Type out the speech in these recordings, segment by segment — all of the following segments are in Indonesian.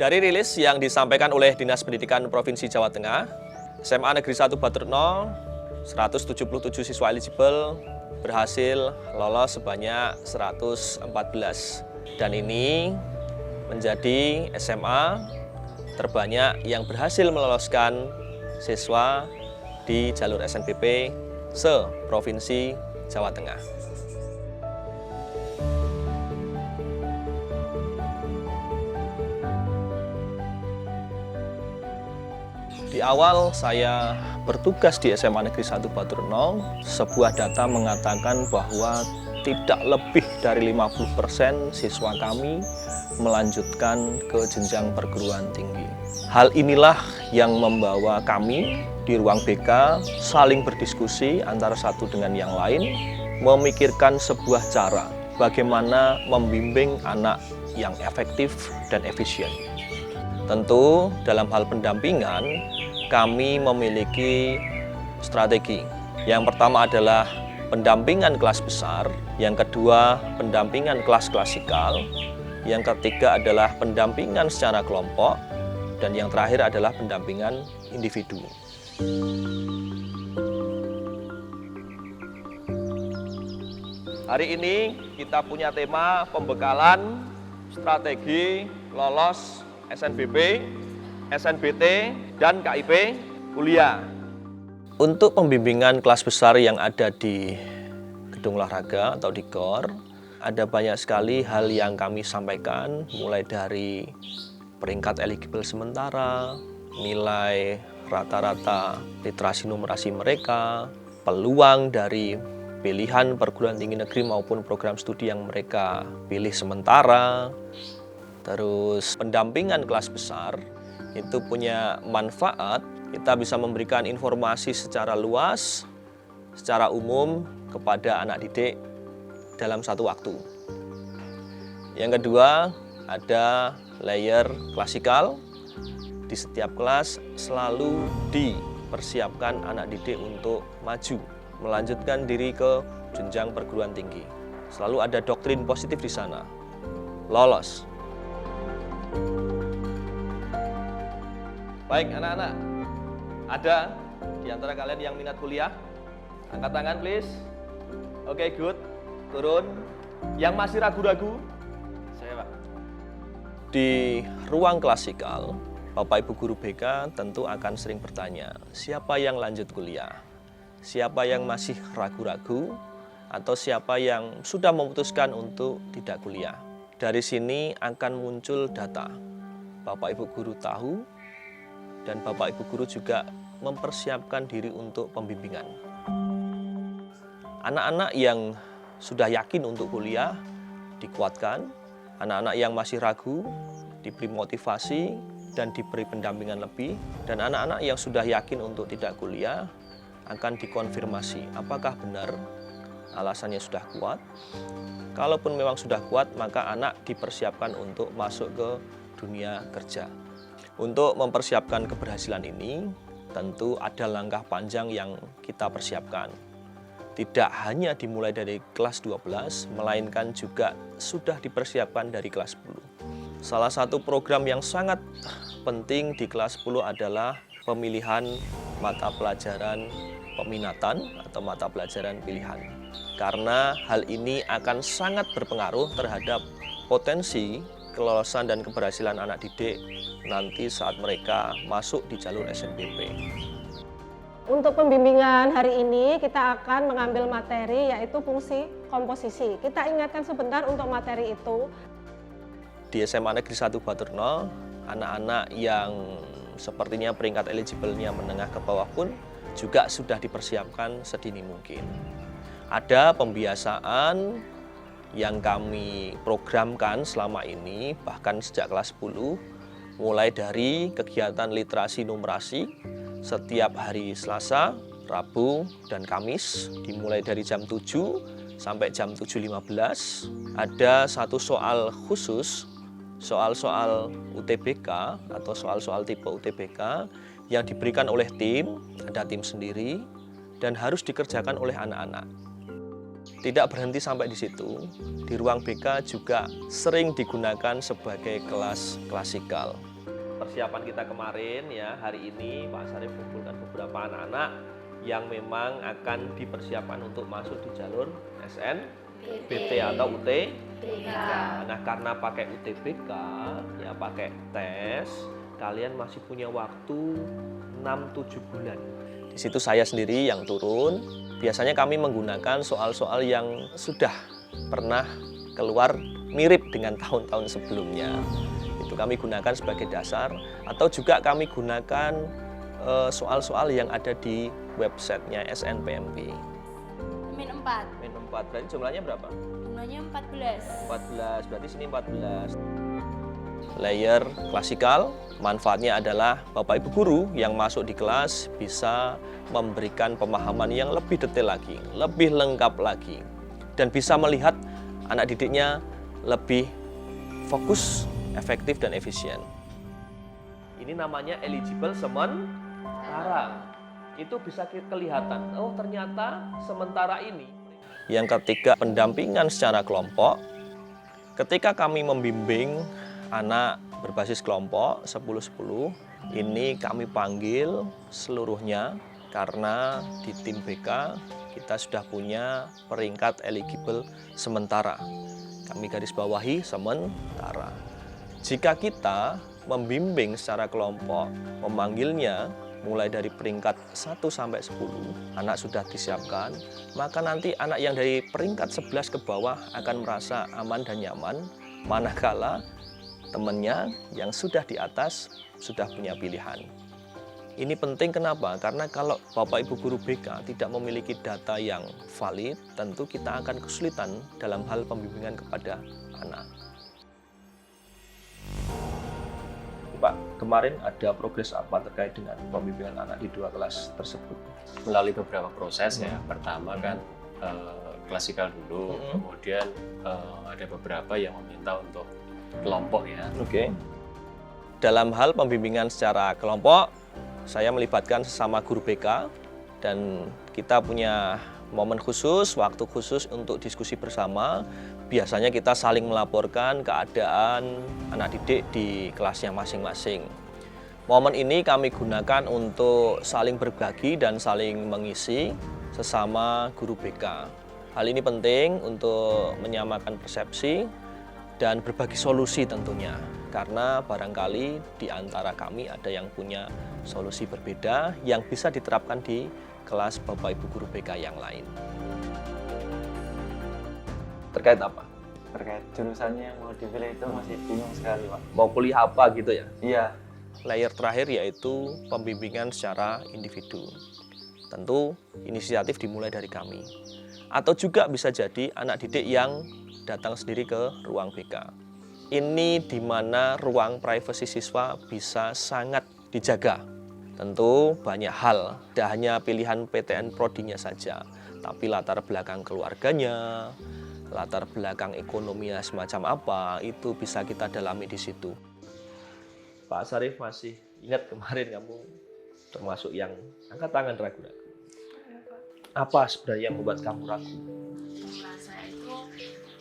Dari rilis yang disampaikan oleh Dinas Pendidikan Provinsi Jawa Tengah, SMA Negeri 1 Baturno, 177 siswa eligible berhasil lolos sebanyak 114. Dan ini menjadi SMA terbanyak yang berhasil meloloskan siswa di jalur SNBP se-Provinsi Jawa Tengah. Di awal saya bertugas di SMA Negeri 1 Baturno, sebuah data mengatakan bahwa tidak lebih dari 50% siswa kami melanjutkan ke jenjang perguruan tinggi. Hal inilah yang membawa kami di ruang BK saling berdiskusi antara satu dengan yang lain, memikirkan sebuah cara bagaimana membimbing anak yang efektif dan efisien. Tentu dalam hal pendampingan, kami memiliki strategi. Yang pertama adalah pendampingan kelas besar, yang kedua pendampingan kelas klasikal, yang ketiga adalah pendampingan secara kelompok, dan yang terakhir adalah pendampingan individu. Hari ini kita punya tema pembekalan strategi lolos SNBP, SNBT, dan KIP kuliah. Untuk pembimbingan kelas besar yang ada di gedung olahraga atau di GOR, ada banyak sekali hal yang kami sampaikan, mulai dari peringkat eligible sementara, nilai rata-rata literasi numerasi mereka, peluang dari pilihan perguruan tinggi negeri maupun program studi yang mereka pilih sementara, terus pendampingan kelas besar. Itu punya manfaat, kita bisa memberikan informasi secara luas, secara umum kepada anak didik dalam satu waktu. Yang kedua, ada layer klasikal. Di setiap kelas selalu dipersiapkan anak didik untuk maju, melanjutkan diri ke jenjang perguruan tinggi. Selalu ada doktrin positif di sana. Lolos. Baik anak-anak, ada di antara kalian yang minat kuliah? Angkat tangan please. Oke, good. Turun. Yang masih ragu-ragu? Saya Pak. Di ruang klasikal, Bapak Ibu Guru BK tentu akan sering bertanya, siapa yang lanjut kuliah? Siapa yang masih ragu-ragu? Atau siapa yang sudah memutuskan untuk tidak kuliah? Dari sini akan muncul data. Bapak Ibu Guru tahu, dan Bapak Ibu Guru juga mempersiapkan diri untuk pembimbingan. Anak-anak yang sudah yakin untuk kuliah dikuatkan, anak-anak yang masih ragu diberi motivasi dan diberi pendampingan lebih, dan anak-anak yang sudah yakin untuk tidak kuliah akan dikonfirmasi apakah benar alasannya sudah kuat. Kalaupun memang sudah kuat, maka anak dipersiapkan untuk masuk ke dunia kerja. Untuk mempersiapkan keberhasilan ini, tentu ada langkah panjang yang kita persiapkan. Tidak hanya dimulai dari kelas 12, melainkan juga sudah dipersiapkan dari kelas 10. Salah satu program yang sangat penting di kelas 10 adalah pemilihan mata pelajaran peminatan atau mata pelajaran pilihan. Karena hal ini akan sangat berpengaruh terhadap potensi kelolosan dan keberhasilan anak didik nanti saat mereka masuk di jalur SNBP. Untuk pembimbingan hari ini kita akan mengambil materi yaitu fungsi komposisi. Kita ingatkan sebentar untuk materi itu. Di SMA Negeri 1 Baturno, anak-anak yang sepertinya peringkat eligible-nya menengah ke bawah pun juga sudah dipersiapkan sedini mungkin. Ada pembiasaan yang kami programkan selama ini, bahkan sejak kelas 10, mulai dari kegiatan literasi numerasi setiap hari Selasa, Rabu, dan Kamis, dimulai dari jam 7 sampai jam 7.15. Ada satu soal khusus, soal-soal UTBK atau soal-soal tipe UTBK yang diberikan oleh tim, ada tim sendiri, dan harus dikerjakan oleh anak-anak. Tidak berhenti sampai di situ, di ruang BK juga sering digunakan sebagai kelas klasikal. persiapan kita kemarin ya, hari ini Pak Sarif kumpulkan beberapa anak-anak yang memang akan dipersiapkan untuk masuk di jalur SNBT atau UTBK. Nah, karena pakai UTBK ya, pakai tes, kalian masih punya waktu 6-7 bulan. Di situ saya sendiri yang turun. Biasanya kami menggunakan soal-soal yang sudah pernah keluar mirip dengan tahun-tahun sebelumnya. Itu kami gunakan sebagai dasar, atau juga kami gunakan soal-soal yang ada di websitenya SNPMP. Min 4. Min 4, berarti jumlahnya berapa? Jumlahnya 14. 14, berarti sini 14. Layer klasikal, manfaatnya adalah Bapak Ibu guru yang masuk di kelas bisa memberikan pemahaman yang lebih detail lagi, lebih lengkap lagi, dan bisa melihat anak didiknya lebih fokus, efektif, dan efisien. Ini namanya eligible sementara. Itu bisa kelihatan, oh ternyata sementara ini. Yang ketiga, pendampingan secara kelompok. Ketika kami membimbing anak berbasis kelompok 10-10, ini kami panggil seluruhnya karena di tim BK kita sudah punya peringkat eligible sementara. Kami garis bawahi sementara. Jika kita membimbing secara kelompok, memanggilnya mulai dari peringkat 1-10, anak sudah disiapkan, maka nanti anak yang dari peringkat 11 ke bawah akan merasa aman dan nyaman, manakala temannya yang sudah di atas sudah punya pilihan. Ini penting kenapa? Karena kalau Bapak Ibu guru BK tidak memiliki data yang valid, tentu kita akan kesulitan dalam hal pembimbingan kepada anak. Pak, kemarin ada progres apa terkait dengan pembimbingan anak di 2 kelas tersebut? Melalui beberapa proses ya. Pertama kan klasikal dulu, kemudian ada beberapa yang meminta untuk kelompok ya. Oke. Dalam hal pembimbingan secara kelompok, saya melibatkan sesama guru BK dan kita punya momen khusus, waktu khusus untuk diskusi bersama. Biasanya kita saling melaporkan keadaan anak didik di kelasnya masing-masing. Momen ini kami gunakan untuk saling berbagi dan saling mengisi sesama guru BK. Hal ini penting untuk menyamakan persepsi dan berbagi solusi tentunya. Karena barangkali di antara kami ada yang punya solusi berbeda yang bisa diterapkan di kelas Bapak Ibu guru BK yang lain. Terkait apa? Terkait jurusannya yang mau dipilih itu masih bingung sekali, Pak. Mau kuliah apa gitu ya? Iya. Layer terakhir yaitu pembimbingan secara individu. Tentu inisiatif dimulai dari kami. Atau juga bisa jadi anak didik yang datang sendiri ke ruang BK. Ini di mana ruang privasi siswa bisa sangat dijaga. Tentu banyak hal, tidak hanya pilihan PTN prodinya saja, tapi latar belakang keluarganya, latar belakang ekonominya semacam apa, itu bisa kita dalami di situ. Pak Sarif masih ingat kemarin kamu termasuk yang angkat tangan ragu-ragu. Apa sebenarnya yang membuat kamu ragu? Saya itu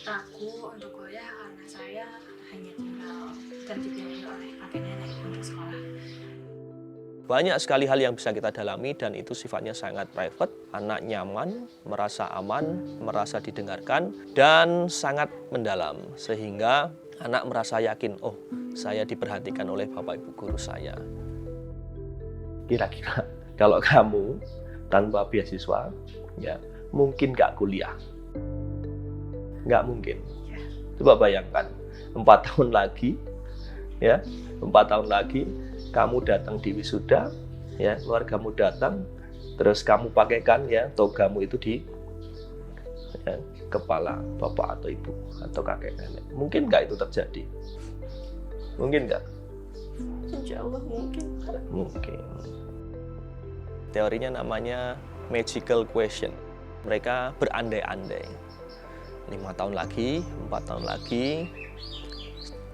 ragu untuk kuliah karena saya hanya tinggal dan dibiayai oleh kakek nenek untuk sekolah. Banyak sekali hal yang bisa kita dalami dan itu sifatnya sangat private. Anak nyaman, merasa aman, merasa didengarkan, dan sangat mendalam. Sehingga anak merasa yakin, oh saya diperhatikan oleh Bapak Ibu guru saya. Kira-kira kalau kamu tanpa beasiswa, ya mungkin nggak kuliah. Nggak mungkin. Coba bayangkan, 4 tahun lagi, ya 4 tahun lagi, kamu datang di wisuda, ya keluargamu datang, terus kamu pakaikan ya togamu itu di ya, kepala bapak atau ibu atau kakek nenek. Mungkin nggak itu terjadi? Mungkin nggak? Insya Allah mungkin. Mungkin. Teorinya namanya magical question. Mereka berandai-andai. 5 tahun lagi, 4 tahun lagi,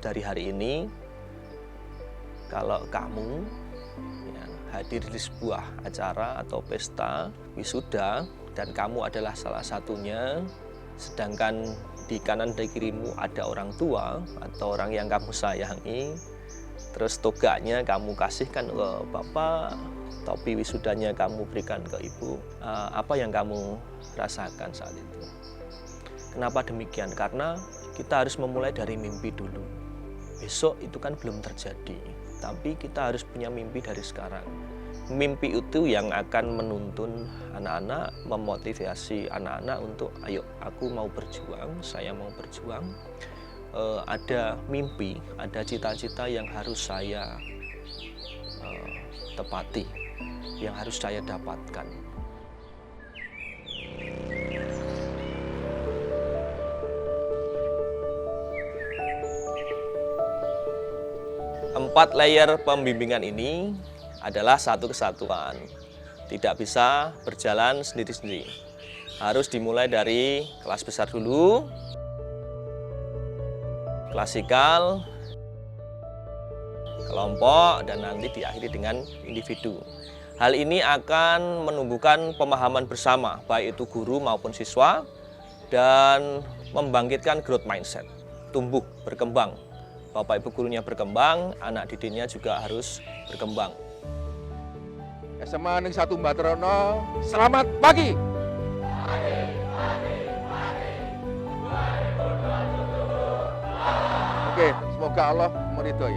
dari hari ini, kalau kamu ya, hadir di sebuah acara atau pesta wisuda dan kamu adalah salah satunya, sedangkan di kanan dan kirimu ada orang tua atau orang yang kamu sayangi, terus toganya kamu kasihkan ke bapak, topi wisudanya kamu berikan ke ibu. Apa yang kamu rasakan saat itu? Kenapa demikian? Karena kita harus memulai dari mimpi dulu. Besok itu kan belum terjadi, tapi kita harus punya mimpi dari sekarang. Mimpi itu yang akan menuntun anak-anak, memotivasi anak-anak untuk ayo aku mau berjuang, saya mau berjuang. Ada mimpi, ada cita-cita yang harus saya tepati, yang harus saya dapatkan. Empat layer pembimbingan ini adalah satu kesatuan, tidak bisa berjalan sendiri-sendiri. Harus dimulai dari kelas besar dulu, klasikal, kelompok, dan nanti diakhiri dengan individu. Hal ini akan menumbuhkan pemahaman bersama, baik itu guru maupun siswa, dan membangkitkan growth mindset, tumbuh, berkembang. Bapak ibu gurunya berkembang, anak didiknya juga harus berkembang. SMA Negeri 1 Baterno, selamat pagi. Oke, semoga Allah meridhoi.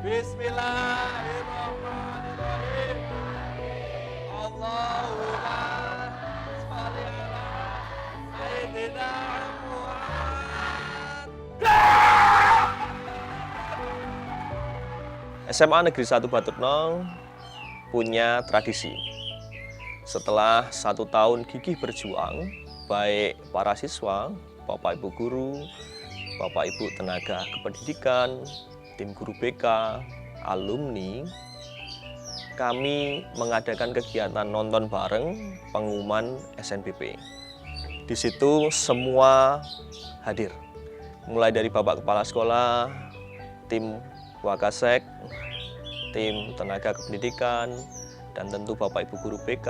Bismillahirrahmanirrahim. Allahumma sholli ala sayyidina Muhammad. SMA Negeri 1 Baturno punya tradisi. Setelah 1 tahun gigih berjuang, baik para siswa, Bapak Ibu guru, Bapak Ibu tenaga kependidikan, tim guru BK, alumni, kami mengadakan kegiatan nonton bareng pengumuman SNBP. Di situ semua hadir, mulai dari Bapak Kepala Sekolah, tim Wakasek, tim tenaga kependidikan, dan tentu Bapak Ibu guru BK,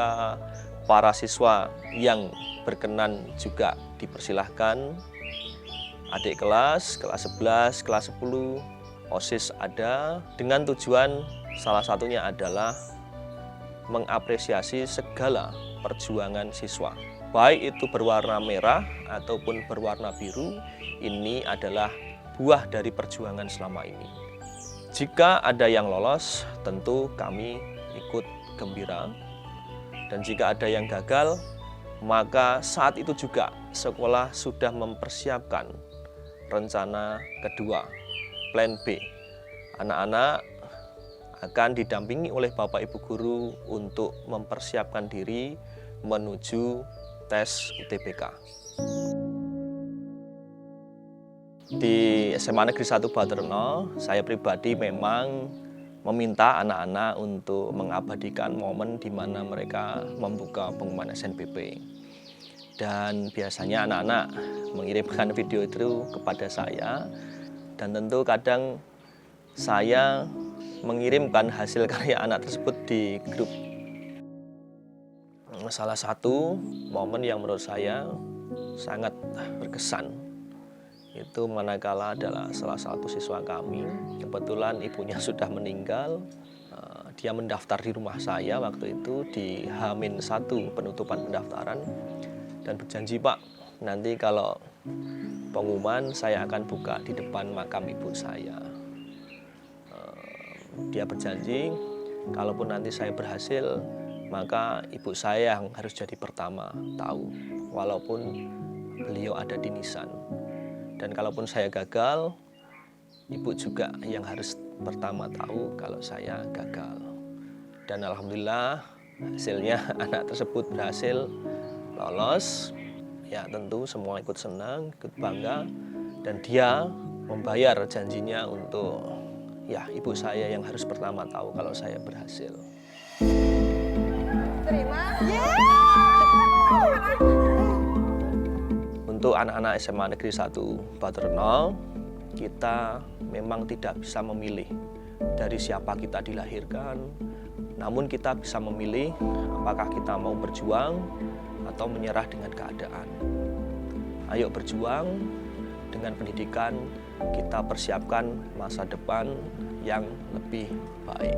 para siswa yang berkenan juga dipersilahkan, adik kelas 11, kelas 10, OSIS ada, dengan tujuan salah satunya adalah mengapresiasi segala perjuangan siswa. Baik itu berwarna merah ataupun berwarna biru, ini adalah buah dari perjuangan selama ini. Jika ada yang lolos, tentu kami ikut gembira. Dan jika ada yang gagal, maka saat itu juga sekolah sudah mempersiapkan rencana kedua, plan B. Anak-anak akan didampingi oleh Bapak Ibu guru untuk mempersiapkan diri menuju tes UTBK. Di SMA Negeri 1 Baturno, saya pribadi memang meminta anak-anak untuk mengabadikan momen di mana mereka membuka pengumuman SNBP. Dan biasanya anak-anak mengirimkan video itu kepada saya, dan tentu kadang saya mengirimkan hasil karya anak tersebut di grup. Salah satu momen yang menurut saya sangat berkesan itu manakala adalah salah satu siswa kami, kebetulan ibunya sudah meninggal. Dia mendaftar di rumah saya waktu itu di H-1 penutupan pendaftaran, dan berjanji, Pak, nanti kalau pengumuman saya akan buka di depan makam ibu saya. Dia berjanji kalaupun nanti saya berhasil, maka ibu saya yang harus jadi pertama tahu, walaupun beliau ada di nisan. Dan kalaupun saya gagal, ibu juga yang harus pertama tahu kalau saya gagal. Dan alhamdulillah hasilnya anak tersebut berhasil lolos. Ya tentu semua ikut senang, ikut bangga. Dan dia membayar janjinya untuk ya ibu saya yang harus pertama tahu kalau saya berhasil. Terima. Untuk anak-anak SMA Negeri 1 Baturno, kita memang tidak bisa memilih dari siapa kita dilahirkan, namun kita bisa memilih apakah kita mau berjuang atau menyerah dengan keadaan. Ayo berjuang dengan pendidikan, kita persiapkan masa depan yang lebih baik.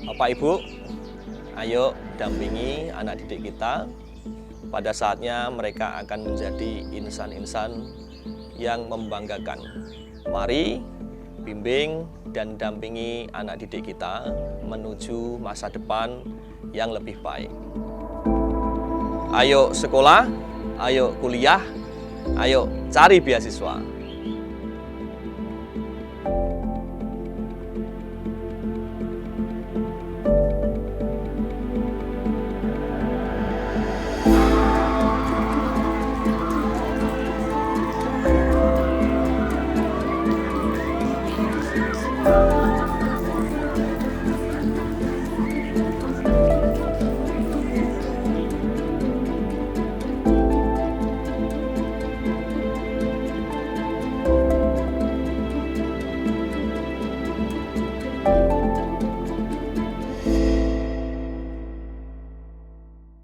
Bapak Ibu, ayo dampingi anak didik kita. Pada saatnya mereka akan menjadi insan-insan yang membanggakan. Mari bimbing dan dampingi anak didik kita menuju masa depan yang lebih baik. Ayo sekolah, ayo kuliah, ayo cari beasiswa.